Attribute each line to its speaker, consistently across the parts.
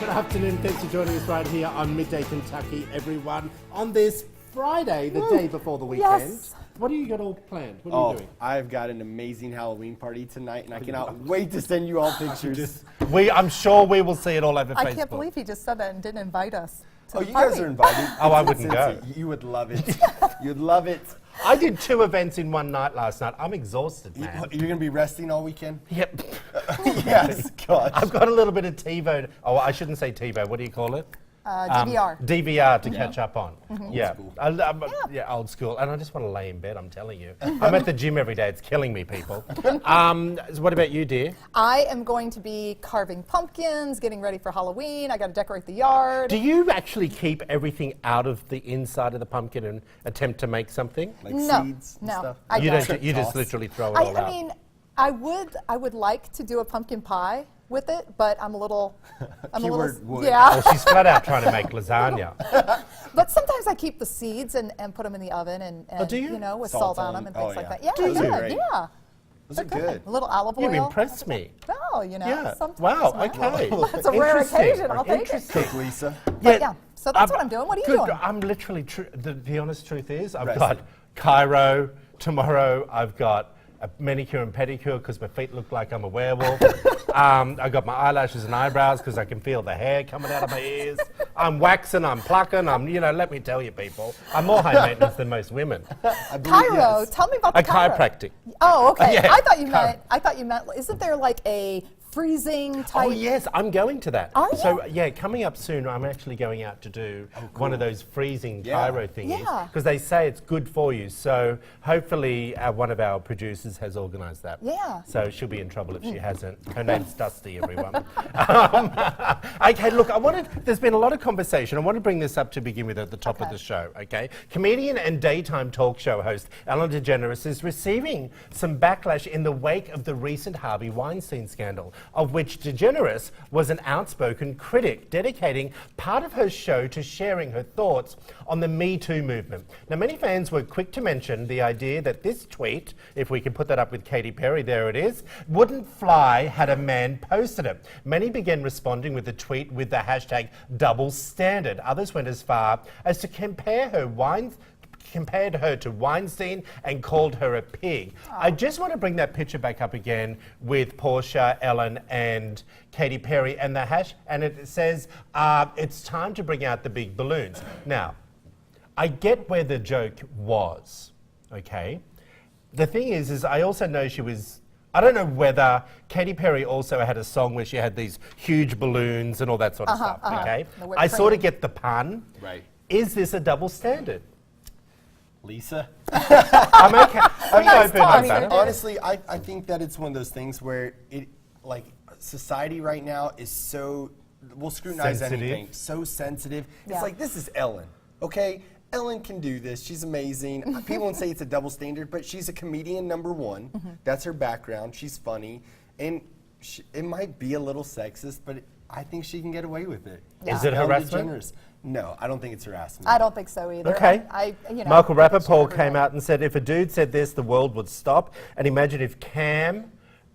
Speaker 1: Good afternoon. Thanks for joining us right here on Midday Kentucky, everyone. On this Friday, the day before the weekend.
Speaker 2: Yes.
Speaker 1: What do you got all planned? What are you doing?
Speaker 3: I've got an amazing Halloween party tonight, and I cannot wait to send you all pictures.
Speaker 1: I'm sure we will see it all over Facebook.
Speaker 2: I can't believe he just said that and didn't invite us.
Speaker 3: Oh, you guys are invited.
Speaker 1: Oh, I wouldn't go.
Speaker 3: You would love it. You'd love it.
Speaker 1: I did 2 events in one night last night. I'm exhausted, man.
Speaker 3: You're going to be resting all weekend?
Speaker 1: Yep.
Speaker 3: Yes, gosh.
Speaker 1: I've got a little bit of TiVo. Oh, I shouldn't say TiVo. What do you call it?
Speaker 2: DVR.
Speaker 1: DVR to catch up on. Yeah.
Speaker 3: Old
Speaker 1: Yeah, old school. And I just want to lay in bed, I'm telling you. I'm at the gym every day. It's killing me, people. So what about you, dear?
Speaker 2: I am going to be carving pumpkins, getting ready for Halloween. I got to decorate the yard.
Speaker 1: Do you actually keep everything out of the inside of the pumpkin and attempt to make something?
Speaker 3: Like
Speaker 2: No,
Speaker 3: seeds and
Speaker 2: no,
Speaker 3: stuff?
Speaker 2: I
Speaker 1: You
Speaker 2: don't.
Speaker 1: don't. You just
Speaker 3: Toss.
Speaker 1: literally throw it all out.
Speaker 2: I mean, I would like to do a pumpkin pie with it, but I'm a little,
Speaker 3: Keyword would.
Speaker 2: yeah.
Speaker 1: Well, she's flat out trying to make lasagna.
Speaker 2: But sometimes I keep the seeds and put them in the oven and
Speaker 1: do you?
Speaker 2: with
Speaker 3: Salt
Speaker 2: salt on
Speaker 3: on
Speaker 2: them and
Speaker 3: them.
Speaker 2: things
Speaker 3: Oh,
Speaker 2: like
Speaker 3: yeah.
Speaker 2: that. Yeah,
Speaker 1: Do
Speaker 2: I
Speaker 1: you?
Speaker 2: did,
Speaker 3: Great.
Speaker 2: yeah.
Speaker 3: Those are good.
Speaker 2: A little olive oil.
Speaker 1: You've impressed me.
Speaker 2: Well,
Speaker 1: Yeah.
Speaker 2: sometimes.
Speaker 1: Wow.
Speaker 2: man.
Speaker 1: Okay.
Speaker 2: That's a rare
Speaker 1: Interesting.
Speaker 2: occasion. I'll take it.
Speaker 1: Interesting.
Speaker 3: Cook, Lisa.
Speaker 2: But yeah, so that's what I'm doing. What are you
Speaker 1: Good.
Speaker 2: doing?
Speaker 1: I'm literally, the honest truth is, I've
Speaker 3: Resting.
Speaker 1: got Cairo. Tomorrow I've got a manicure and pedicure because my feet look like I'm a werewolf. I got my eyelashes and eyebrows because I can feel the hair coming out of my ears. I'm waxing, I'm plucking, let me tell you people, I'm more high maintenance than most women.
Speaker 3: I believe,
Speaker 2: Cairo,
Speaker 3: yes.
Speaker 2: tell me about the
Speaker 1: A
Speaker 2: Cairo.
Speaker 1: chiropractic.
Speaker 2: Oh, okay.
Speaker 1: Yeah,
Speaker 2: I thought you meant. Isn't there like a freezing type?
Speaker 1: Oh yes, I'm going to that.
Speaker 2: Are you?
Speaker 1: So yeah, coming up soon, I'm actually going out to do one of those freezing
Speaker 3: Yeah.
Speaker 1: chiro thingies
Speaker 2: Yeah.
Speaker 1: because they say it's good for you. So hopefully, one of our producers has organised that.
Speaker 2: Yeah.
Speaker 1: So she'll be in trouble if she hasn't. Her name's Dusty, everyone. Okay, look, there's been a lot of conversation. I want to bring this up to begin with at the top of
Speaker 2: Okay.
Speaker 1: the show. Okay, comedian and daytime talk show host Ellen DeGeneres is receiving some backlash in the wake of the recent Harvey Weinstein scandal, of which DeGeneres was an outspoken critic, dedicating part of her show to sharing her thoughts on the Me Too movement. Now, many fans were quick to mention the idea that this tweet, if we can put that up with Katy Perry, there it is, wouldn't fly had a man posted it. Many began responding with the tweet with the hashtag double standard. Others went as far as to compared her to Weinstein and called her a pig. I just want to bring that picture back up again with Portia, Ellen, and Katy Perry, and the hash, and it says, it's time to bring out the big balloons. Now, I get where the joke was, okay? The thing is I also know I don't know whether Katy Perry also had a song where she had these huge balloons and all that sort of stuff, okay?
Speaker 2: The whipped
Speaker 1: I sort of
Speaker 2: cream.
Speaker 1: get the pun.
Speaker 3: Right.
Speaker 1: Is this a double standard?
Speaker 3: Lisa?
Speaker 1: I'm okay. I'm
Speaker 2: Nice
Speaker 1: open
Speaker 2: talk,
Speaker 1: on that.
Speaker 2: Dude.
Speaker 3: Honestly, I think that it's one of those things where society right now is so, we'll scrutinize
Speaker 1: Sensitive.
Speaker 3: anything, so sensitive.
Speaker 2: Yeah.
Speaker 3: It's like, this is Ellen, okay? Ellen can do this. She's amazing. People would say it's a double standard, but she's a comedian, number one. That's her background. She's funny. And it might be a little sexist, but I think she can get away with it.
Speaker 1: Is it
Speaker 3: Ellen
Speaker 1: harassment?
Speaker 3: DeGeneres. No, I don't think it's harassment.
Speaker 2: I don't think so either.
Speaker 1: Okay. Michael
Speaker 2: I think she
Speaker 1: Rappaport
Speaker 2: did
Speaker 1: came
Speaker 2: right.
Speaker 1: out and said, if a dude said this, the world would stop. And imagine if Cam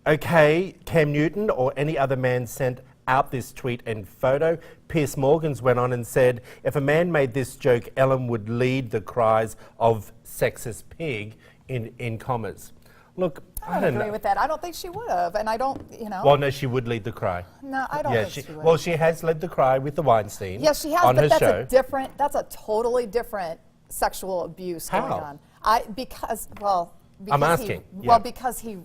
Speaker 1: Newton or any other man sent out this tweet and photo. Piers Morgans went on and said, if a man made this joke, Ellen would lead the cries of sexist pig in commas. Look,
Speaker 2: I don't agree with that. I don't think she would have, and I don't,
Speaker 1: Well, no, she would lead the cry.
Speaker 2: No, I don't
Speaker 1: Yeah,
Speaker 2: think she would.
Speaker 1: well, she has led the cry with the Weinstein.
Speaker 2: Yes, she has,
Speaker 1: on
Speaker 2: but
Speaker 1: her
Speaker 2: that's
Speaker 1: show.
Speaker 2: that's a totally different sexual abuse going
Speaker 1: How?
Speaker 2: on. Because
Speaker 1: I'm asking,
Speaker 2: Well,
Speaker 1: yeah.
Speaker 2: because he,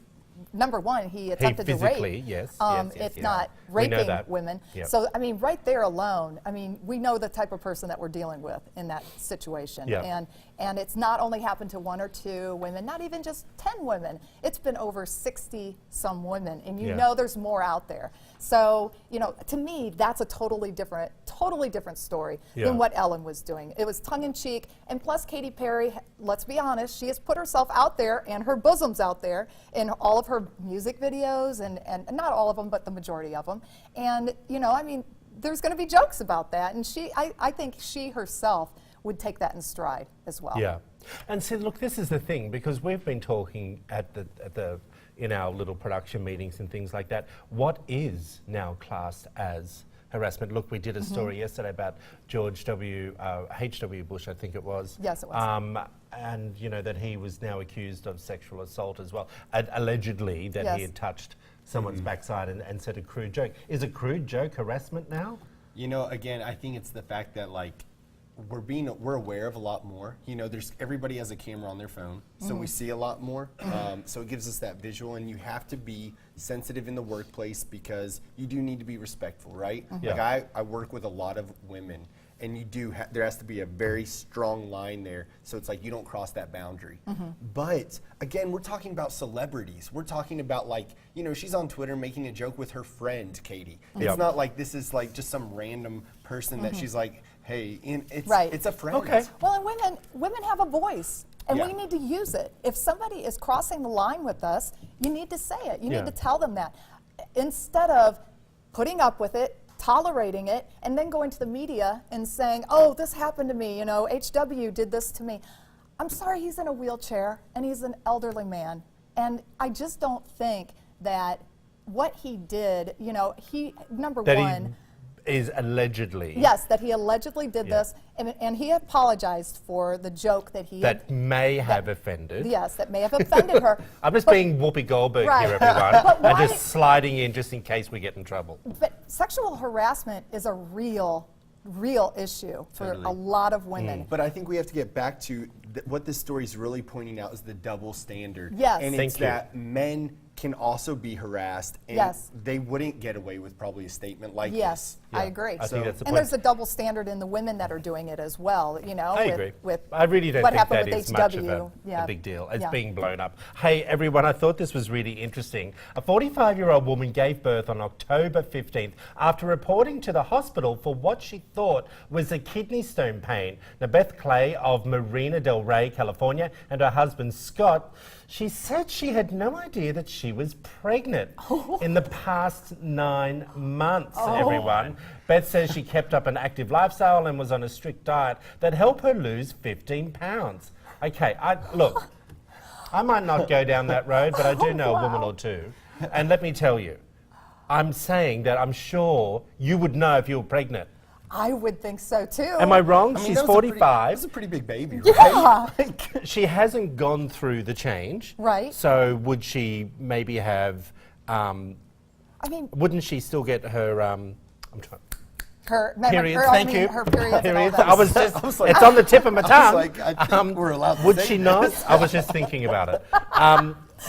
Speaker 2: number one, he attempted
Speaker 1: physically,
Speaker 2: to rape.
Speaker 1: yes,
Speaker 2: It's
Speaker 1: yeah.
Speaker 2: not
Speaker 1: We know
Speaker 2: raping
Speaker 1: that.
Speaker 2: women.
Speaker 1: Yep.
Speaker 2: So, I mean, right there alone, I mean, we know the type of person that we're dealing with in that situation.
Speaker 1: Yeah.
Speaker 2: And it's not only happened to 1 or 2 women, not even just 10 women. It's been over 60 some women, and you
Speaker 1: Yeah.
Speaker 2: know there's more out there. So, to me, that's a totally different story
Speaker 1: Yeah.
Speaker 2: than what Ellen was doing. It was tongue in cheek, and plus Katy Perry, let's be honest, she has put herself out there and her bosom's out there in all of her music videos, and not all of them, but the majority of them. And, I mean, there's going to be jokes about that, and I think she herself would take that in stride as well.
Speaker 1: Yeah, and see, look, this is the thing, because we've been talking in our little production meetings and things like that. What is now classed as harassment. Look, we did a story yesterday about George H.W. Bush, I think it was.
Speaker 2: Yes, it was.
Speaker 1: And, you know, that he was now accused of sexual assault as well. Allegedly that he had touched someone's backside and said a crude joke. Is a crude joke harassment now?
Speaker 3: You know, again, I think it's the fact that, like, we're aware of a lot more. You know, everybody has a camera on their phone, so we see a lot more. So it gives us that visual, and you have to be sensitive in the workplace because you do need to be respectful, right? Like I work with a lot of women, and there has to be a very strong line there, so it's like you don't cross that boundary. But again, we're talking about celebrities. We're talking about, like, you know, she's on Twitter making a joke with her friend Katie. It's not like this is like just some random person that she's like, hey, it's a friend.
Speaker 1: Okay.
Speaker 2: Well, and women have a voice, and we need to use it. If somebody is crossing the line with us, you need to say it. You need to tell them that. Instead of putting up with it, tolerating it, and then going to the media and saying, oh, this happened to me, you know, HW did this to me. I'm sorry, he's in a wheelchair, and he's an elderly man. And I just don't think that what he did, you know, number one,
Speaker 1: is allegedly.
Speaker 2: Yes, that he allegedly did this, and he apologized for the joke that he
Speaker 1: may have offended.
Speaker 2: Yes, that may have offended her.
Speaker 1: I'm just being Whoopi Goldberg here, everyone, and just sliding in just in case we get in trouble.
Speaker 2: But sexual harassment is a real issue for a lot of women.
Speaker 3: But I think we have to get back to what this story is really pointing out is the double standard.
Speaker 2: Yes.
Speaker 3: And it's that men can also be harassed, and they wouldn't get away with probably a statement like this.
Speaker 2: Yes, I agree.
Speaker 1: I think that's the
Speaker 2: and
Speaker 1: point.
Speaker 2: there's a double standard in the women that are doing it as well, you know.
Speaker 1: I agree.
Speaker 2: With
Speaker 1: I really don't
Speaker 2: what
Speaker 1: think
Speaker 2: happened
Speaker 1: that
Speaker 2: with
Speaker 1: is
Speaker 2: HW.
Speaker 1: much of a big deal. It's being blown up. Hey, everyone, I thought this was really interesting. A 45-year-old woman gave birth on October 15th after reporting to the hospital for what she thought was a kidney stone pain. Now, Beth Clay of Marina Del Rey, California, and her husband, Scott, she said she had no idea that she was pregnant in the past 9 months, everyone. Beth says she kept up an active lifestyle and was on a strict diet that helped her lose 15 pounds. Okay, look, I might not go down that road, but I do know a woman or two. And let me tell you, I'm saying that I'm sure you would know if you were pregnant.
Speaker 2: I would think so too.
Speaker 1: Am I wrong?
Speaker 3: I mean,
Speaker 1: she's 45.
Speaker 3: That's a pretty big baby,
Speaker 2: Yeah.
Speaker 3: right?
Speaker 1: She hasn't gone through the change.
Speaker 2: Right.
Speaker 1: So would she maybe have,
Speaker 2: I mean,
Speaker 1: wouldn't she still get her, I'm trying.
Speaker 2: her
Speaker 1: Periods,
Speaker 2: her,
Speaker 1: thank you.
Speaker 2: Her periods. And all
Speaker 1: Periods.
Speaker 2: that.
Speaker 1: I was just, it's on the tip of my tongue.
Speaker 3: I think we're allowed to
Speaker 1: Would
Speaker 3: say
Speaker 1: she
Speaker 3: this.
Speaker 1: not? I was just thinking about it.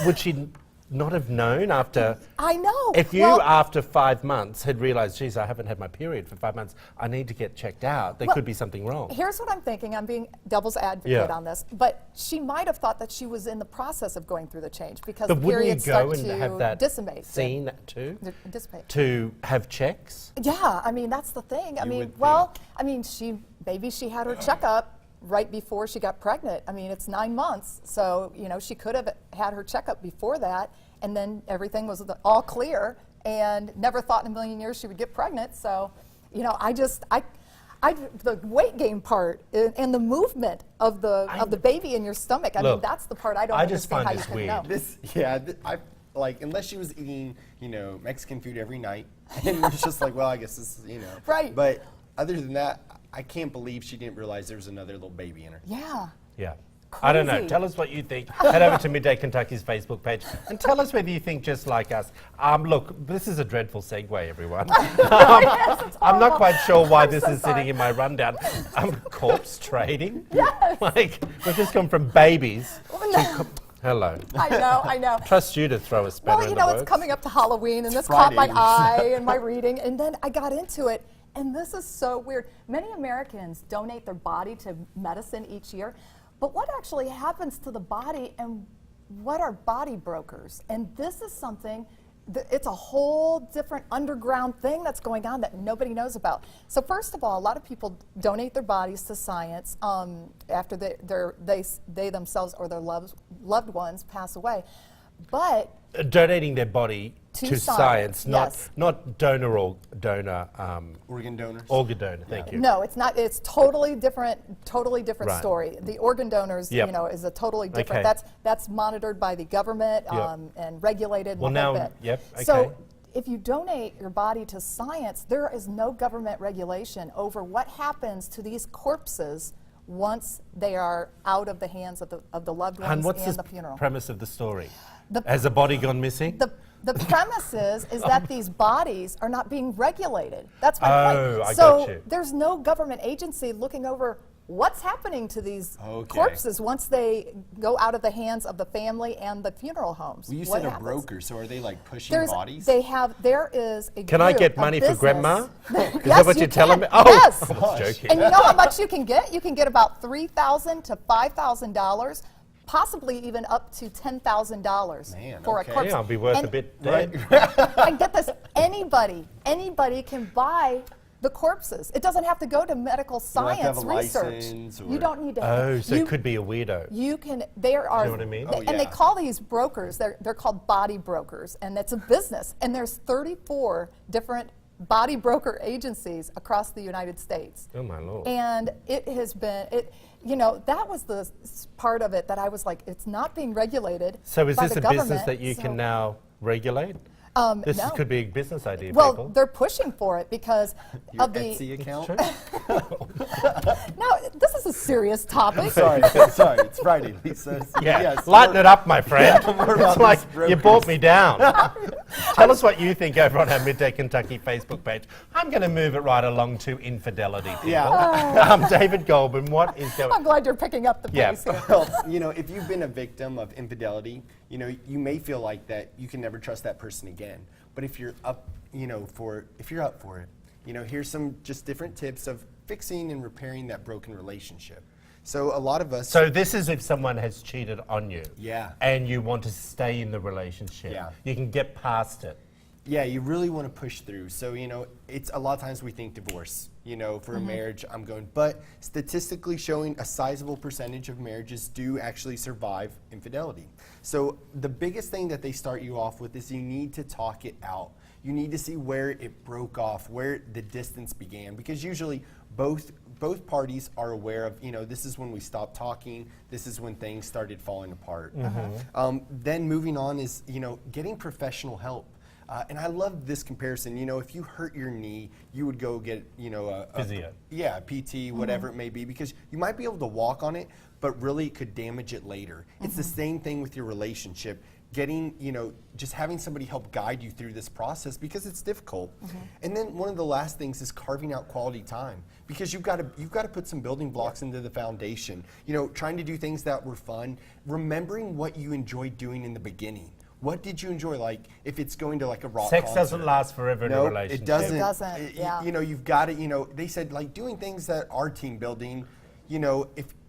Speaker 1: Would she not have known after?
Speaker 2: I know.
Speaker 1: If you, after 5 months, had realized, geez, I haven't had my period for 5 months, I need to get checked out. There could be something wrong.
Speaker 2: Here's what I'm thinking. I'm being devil's advocate on this. But she might have thought that she was in the process of going through the change because
Speaker 1: But
Speaker 2: the
Speaker 1: wouldn't you
Speaker 2: periods
Speaker 1: go
Speaker 2: start
Speaker 1: and have
Speaker 2: to
Speaker 1: that
Speaker 2: dissipate.
Speaker 1: seen too?
Speaker 2: Dissipate.
Speaker 1: To have checks?
Speaker 2: Yeah, I mean, that's the thing. I mean, maybe she had her checkup right before she got pregnant. I mean, it's 9 months. So, you know, she could have had her checkup before that, and then everything was all clear, and never thought in a million years she would get pregnant. So, you know, the weight gain part and the movement of the baby in your stomach. I mean, that's the part I don't understand how you can know.
Speaker 3: Unless she was eating, you know, Mexican food every night, and it's just like, well, I guess this is, you know.
Speaker 2: Right.
Speaker 3: But other than that, I can't believe she didn't realize there was another little baby in her.
Speaker 2: Yeah.
Speaker 1: Yeah. I don't know.
Speaker 2: Crazy.
Speaker 1: Tell us what you think. Head over to Midday Kentucky's Facebook page and tell us whether you think just like us. Look, this is a dreadful segue, everyone. I'm not quite sure why this is sitting in my rundown. Corpse trading?
Speaker 2: Yes.
Speaker 1: Like, we've just gone from babies to... Hello.
Speaker 2: I know.
Speaker 1: Trust you to throw a spanner
Speaker 2: Well, you
Speaker 1: in
Speaker 2: know,
Speaker 1: the
Speaker 2: it's
Speaker 1: works.
Speaker 2: coming up to Halloween, and this
Speaker 3: Friday.
Speaker 2: caught my eye and my reading, and then I got into it, and this is so weird. Many Americans donate their body to medicine each year, but what actually happens to the body, and what are body brokers? And this is something, it's a whole different underground thing that's going on that nobody knows about. So first of all, a lot of people donate their bodies to science after they themselves or their loved ones pass away. But
Speaker 1: donating their body to science,
Speaker 2: yes.
Speaker 1: not donor or
Speaker 3: Organ donors.
Speaker 1: organ donor. Thank you.
Speaker 2: no, it's not. It's totally different
Speaker 1: Right.
Speaker 2: story. The organ donors,
Speaker 1: Yep.
Speaker 2: you know, is a totally different.
Speaker 1: Okay.
Speaker 2: That's monitored by the government and regulated.
Speaker 1: Well,
Speaker 2: and the whole
Speaker 1: now,
Speaker 2: bit.
Speaker 1: yep, okay.
Speaker 2: So if you donate your body to science, there is no government regulation over what happens to these corpses once they are out of the hands of the loved ones
Speaker 1: And what's
Speaker 2: and
Speaker 1: the
Speaker 2: the funeral.
Speaker 1: premise of the story?
Speaker 2: The-
Speaker 1: Has a body gone missing?
Speaker 2: The premise is that these bodies are not being regulated. That's my
Speaker 1: Oh,
Speaker 2: point.
Speaker 1: I
Speaker 2: So
Speaker 1: got you.
Speaker 2: there's no government agency looking over what's happening to these
Speaker 3: Okay.
Speaker 2: corpses once they go out of the hands of the family and the funeral homes.
Speaker 3: Well, you
Speaker 2: What
Speaker 3: said a
Speaker 2: happens?
Speaker 3: broker, so are they like pushing
Speaker 2: There is a
Speaker 1: Can I
Speaker 2: group,
Speaker 1: get
Speaker 2: a
Speaker 1: money for
Speaker 2: business-
Speaker 1: grandma? Is
Speaker 2: Yes,
Speaker 1: that what
Speaker 2: you
Speaker 1: you're telling
Speaker 2: can.
Speaker 1: me? Oh,
Speaker 2: Yes.
Speaker 1: I was joking.
Speaker 2: And you know how much you can get? You can get about $3,000 to $5,000, possibly even up to $10,000
Speaker 3: Man,
Speaker 2: for
Speaker 3: okay.
Speaker 2: a corpse.
Speaker 1: Yeah, I'll be worth a
Speaker 2: And-
Speaker 1: bit
Speaker 3: Right.
Speaker 1: dead.
Speaker 2: And get this, anybody can buy the corpses. It doesn't have to go to medical
Speaker 3: don't have to have
Speaker 2: science
Speaker 3: a
Speaker 2: research.
Speaker 3: license
Speaker 2: You
Speaker 3: or-
Speaker 2: don't need to.
Speaker 1: Oh, so
Speaker 2: you,
Speaker 1: it could be a weirdo.
Speaker 2: You can. There are.
Speaker 1: know what I mean?
Speaker 3: Oh,
Speaker 2: And they
Speaker 3: yeah.
Speaker 2: call these brokers. They're called body brokers, and it's a business. And there's 34 different body broker agencies across the United States.
Speaker 1: Oh my Lord.
Speaker 2: And it has been, that was the part of it that I was like, it's not being regulated.
Speaker 1: So is
Speaker 2: by
Speaker 1: this
Speaker 2: the
Speaker 1: a business
Speaker 2: government,
Speaker 1: that you
Speaker 2: so-
Speaker 1: can now regulate? This
Speaker 2: no.
Speaker 1: could be a business idea,
Speaker 2: Well,
Speaker 1: people.
Speaker 2: they're pushing for it because
Speaker 3: Your
Speaker 2: of the.
Speaker 3: Etsy account?
Speaker 2: No, this is a serious topic.
Speaker 3: sorry, it's Friday, Lisa.
Speaker 1: Yeah,
Speaker 3: Yes,
Speaker 1: lighten it up, my friend.
Speaker 3: about
Speaker 1: It's like
Speaker 3: these
Speaker 1: you brought me down. Tell us what you think over on our Midday Kentucky Facebook page. I'm going to move it right along to infidelity, people.
Speaker 3: Yeah.
Speaker 1: David Goldman, what is
Speaker 2: I'm
Speaker 1: going
Speaker 2: glad you're picking up the
Speaker 1: Yeah.
Speaker 2: pace here.
Speaker 3: Well, if you've been a victim of infidelity, you may feel like that you can never trust that person again. But if you're up, if you're up for it, here's some just different tips of fixing and repairing that broken relationship. So a lot of us.
Speaker 1: So this is if someone has cheated on you.
Speaker 3: Yeah.
Speaker 1: And you want to stay in the relationship.
Speaker 3: Yeah.
Speaker 1: You can get past it.
Speaker 3: Yeah, you really want to push through. So, it's a lot of times we think divorce, for a marriage, I'm going. But statistically showing a sizable percentage of marriages do actually survive infidelity. So the biggest thing that they start you off with is you need to talk it out. You need to see where it broke off, where the distance began. Because usually both parties are aware of, this is when we stopped talking, this is when things started falling apart. Then moving on is, getting professional help. And I love this comparison. If you hurt your knee, you would go get,
Speaker 1: Physio.
Speaker 3: Yeah, PT, whatever it may be, because you might be able to walk on it, but really it could damage it later. It's the same thing with your relationship. Getting, just having somebody help guide you through this process because it's difficult. And then one of the last things is carving out quality time because you've got to put some building blocks into the foundation. Trying to do things that were fun, remembering what you enjoyed doing in the beginning. What did you enjoy? Like, if it's going to like a rock
Speaker 1: Sex
Speaker 3: concert.
Speaker 1: doesn't last forever in a
Speaker 3: No,
Speaker 1: relationship.
Speaker 3: it doesn't.
Speaker 2: It doesn't, yeah.
Speaker 3: You've got to, they said like doing things that are team building,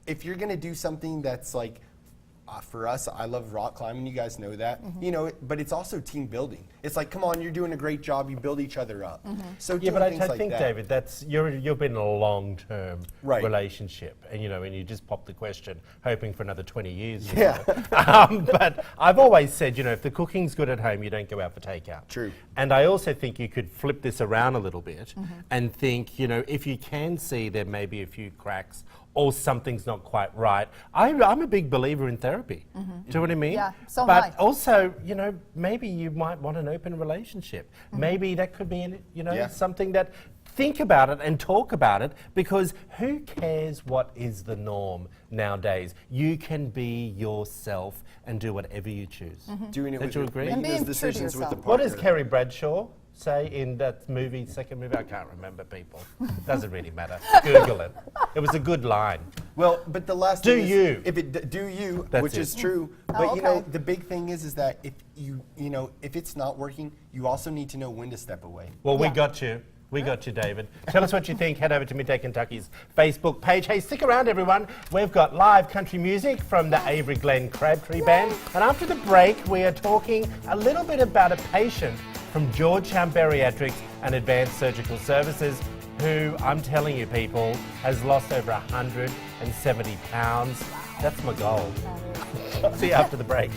Speaker 3: if you're going to do something that's like, for us, I love rock climbing, you guys know that, but it's also team building. It's like, come on, you're doing a great job, you build each other up. So
Speaker 1: Yeah,
Speaker 3: doing
Speaker 1: but I
Speaker 3: things like
Speaker 1: think,
Speaker 3: that.
Speaker 1: David, that's you've been in a long-term
Speaker 3: Right.
Speaker 1: relationship, and and you just pop the question, hoping for another 20 years.
Speaker 3: Yeah.
Speaker 1: But I've always said, if the cooking's good at home, you don't go out for takeout.
Speaker 3: True.
Speaker 1: And I also think you could flip this around a little bit and think, if you can see there may be a few cracks or something's not quite right. I'm a big believer in therapy. Do you know what I mean?
Speaker 2: Yeah, so am
Speaker 1: But
Speaker 2: I.
Speaker 1: also, maybe you might want an open relationship. Maybe that could be,
Speaker 3: Yeah.
Speaker 1: something that think about it and talk about it because who cares what is the norm nowadays? You can be yourself and do whatever you choose.
Speaker 3: Doing it
Speaker 1: Don't
Speaker 3: with
Speaker 1: you
Speaker 3: your-
Speaker 1: agree?
Speaker 3: making
Speaker 2: And being
Speaker 3: those
Speaker 2: true to
Speaker 3: decisions with the
Speaker 2: yourself.
Speaker 1: What does
Speaker 3: partner.
Speaker 1: Kerry Bradshaw say in that second movie? I can't remember, people. Doesn't really matter. Google it. It was a good line.
Speaker 3: Well, but the last
Speaker 1: Do
Speaker 3: thing is,
Speaker 1: you.
Speaker 3: if it do you,
Speaker 1: That's
Speaker 3: which
Speaker 1: it.
Speaker 3: is true.
Speaker 2: Oh,
Speaker 3: But
Speaker 2: okay.
Speaker 3: the big thing is that if if it's not working, you also need to know when to step away.
Speaker 1: Well, we
Speaker 2: Yeah.
Speaker 1: got you. We got you, David. Tell us what you think. Head over to Midday Kentucky's Facebook page. Hey, stick around, everyone. We've got live country music from the Avery Glen Crabtree Band. And after the break, we are talking a little bit about a patient from Georgetown Bariatrics and Advanced Surgical Services who, I'm telling you, people, has lost over 170 pounds. That's my goal. See you after the break.